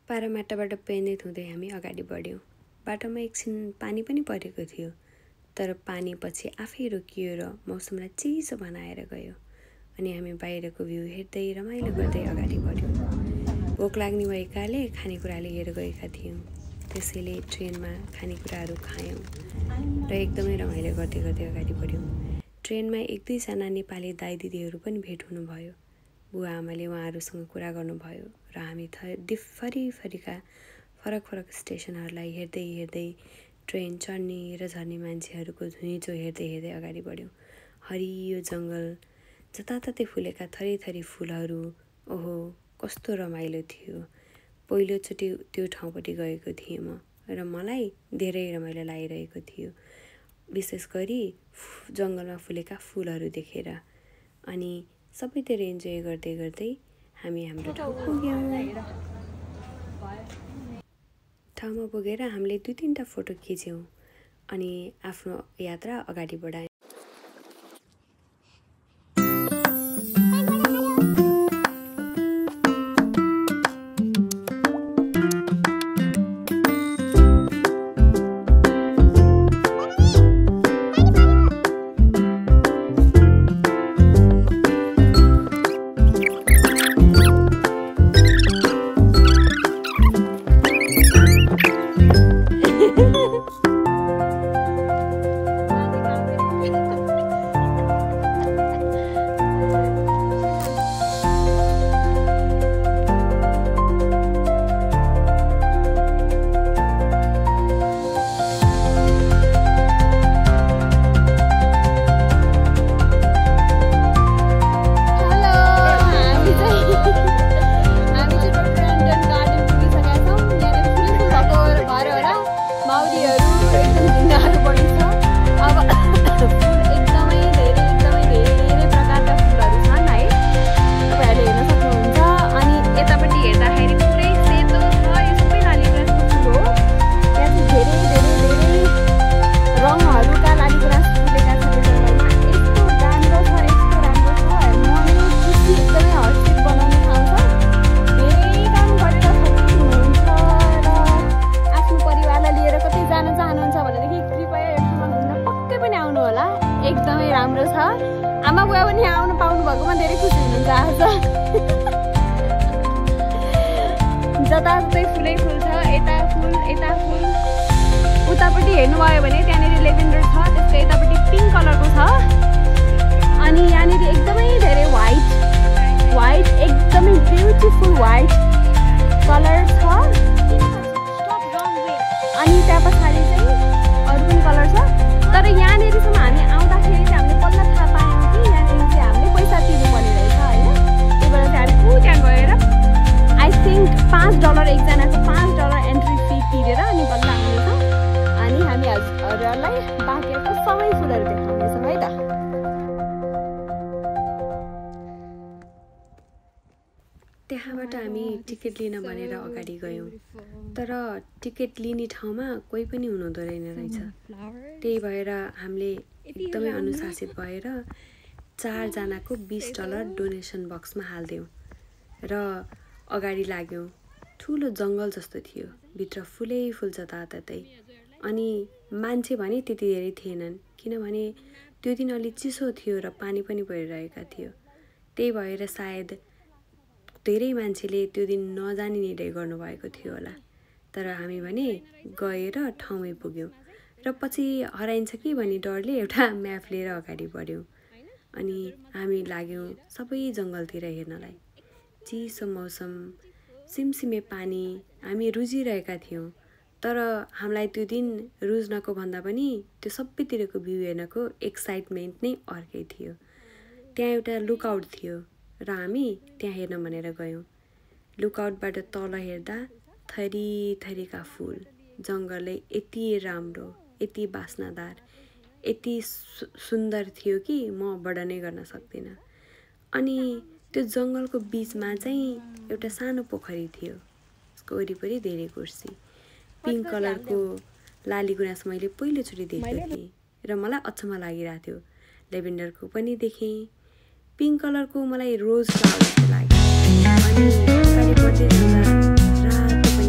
पारामाटाबाट पेन्दित हुँदै हामी अगाडि बढ्यौँ। बाटोमा एकछिन पानी पनि परेको थियो, तर पानी पछि आफै रोकियो र मौसमलाई चिसो बनाएर गयो। अनि हामी बाहिरको भ्यू हेर्दै रमाइलो गर्दै अगाडि बढ्यौँ। भोक लाग्ने भएकाले खानेकुरा लिएर गएका थियौँ, त्यसैले ट्रेनमा खानेकुराहरू खायौँ र एकदमै रमाइलो गर्दै गर्दै अगाडि बढ्यौँ। ट्रेनमा 1-2जना नेपाली दाइ दिदीहरू पनि भेट हुनुभयो। बुवा आमाले उहाँहरूसँग कुरा गर्नुभयो र हामी फरिफरिका फरक फरक स्टेसनहरूलाई हेर्दै हेर्दै ट्रेन चढ्ने र झर्ने मान्छेहरूको घुइँचो हेर्दै हेर्दै अगाडि बढ्यौँ। हरियो जङ्गल, जताततै फुलेका थरीथरी फुलहरू, ओहो कस्तो रमाइलो थियो। पहिलोचोटि त्यो ठाउँपट्टि गएको थिएँ म र मलाई धेरै रमाइलो लागिरहेको थियो, विशेष गरी जङ्गलमा फुलेका फुलहरू देखेर। अनि सबैतिर इन्जोय गर्दै गर्दै हामी हाम्रो ठाउँमा पुगेर हामीले 2-3टा फोटो खिच्यौँ अनि आफ्नो यात्रा अगाडि बढायौँ। एकदमै राम्रो छ। आमा बुवा पनि आउनु पाउनु भएकोमा धेरै खुसी हुनुहुन्छ आज। जताततै फुलै फुल छ, यता फुल यता फुल। उतापट्टि हेर्नुभयो भने त्यहाँनिर लेभेन्डर छ, त्यसको यतापट्टि पिङ्क कलरको छ। अनि यहाँनिर एकदमै धेरै व्हाइट एकदमै ब्युटिफुल व्हाइट कलर छ। अनि त्यहाँ पछाडि चाहिँ अरू पनि कलर छ, तर यहाँनिरसम्म हामी आउँदाखेरि चाहिँ हामीले बल्ल थाहा पायौँ कि यहाँनिर चाहिँ हामीले पैसा तिर्नुपर्ने रहेछ होइन। त्यही भएर चाहिँ हामी त्यहाँ गएर आई थिङ्क $5 एकजनाको $5 एन्ट्री फी तिरेर अनि बल्ल आउँदैछ। अनि हामी हजुरहरूलाई बाँकेको सबै फुलहरू देखाउनेछौँ है त। त्यहाँबाट हामी टिकट लिन भनेर अगाडि गयौँ, तर टिकट लिने ठाउँमा कोही पनि हुनुहुँदो रहेछ। त्यही भएर हामीले एकदमै अनुशासित भएर 4जनाको $20 डोनेसन बक्समा हालिदियौँ र अगाडि लाग्यौँ। ठुलो जङ्गल जस्तो थियो, भित्र फुलै फुल जताततै। अनि मान्छे भने त्यति धेरै थिएनन्, किनभने त्यो दिन अलि चिसो थियो र पानी पनि परिरहेका थियो। त्यही भएर सायद धेरै मान्छेले त्यो दिन नजाने निर्णय गर्नुभएको थियो होला। तर हामी भने गएर ठाउँमै पुग्यौँ र पछि हराइन्छ कि भन्ने डरले एउटा म्याप लिएर अगाडि बढ्यौँ। अनि हामी लाग्यौँ सबै जङ्गलतिर हेर्नलाई। चिसो मौसम, सिमसिमे पानी, हामी रुझिरहेका थियौँ। तर हामीलाई त्यो दिन रुझ्नको भन्दा पनि त्यो सबैतिरको भ्यू हेर्नको एक्साइटमेन्ट नै अर्कै थियो। त्यहाँ एउटा लुकआउट थियो र हामी त्यहाँ हेर्न भनेर गयौँ। लुकआउटबाट तल हेर्दा थरीथरीका फुल, जङ्गलै यति राम्रो, यति बास्नादार, यति सुन्दर थियो कि म वर्णनै गर्न सक्दिनँ। अनि त्यो जङ्गलको बिचमा चाहिँ एउटा सानो पोखरी थियो, त्यसको वरिपरि धेरै कुर्सी। पिङ्क कलरको लाली गुराँस मैले पहिलोचोटि देखेको थिएँ र मलाई अचम्म लागिरहेको थियो। लेभेन्डरको पनि देखेँ, पिङ्क कलरको मलाई रोज फ्लावर जस्तो लाग्यो। अनि अगाडि बढ्दै जाँदा रातो पनि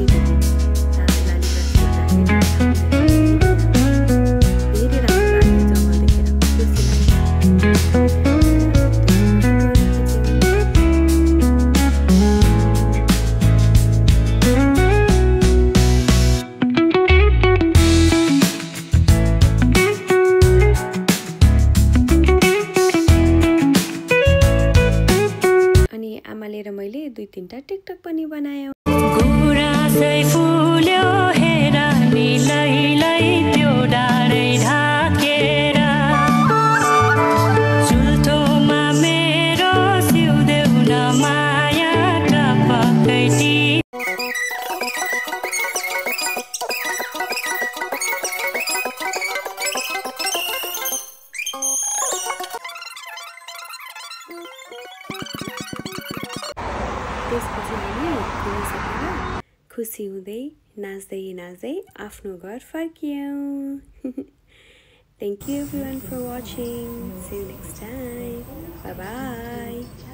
2-3टा टिकटक पनि बनायौँ। त्यसपछि हामी घुमिसकेर खुसी हुँदै नाच्दै आफ्नो घर फर्कियौँ। Thank you everyone for watching. See you next time. Bye bye.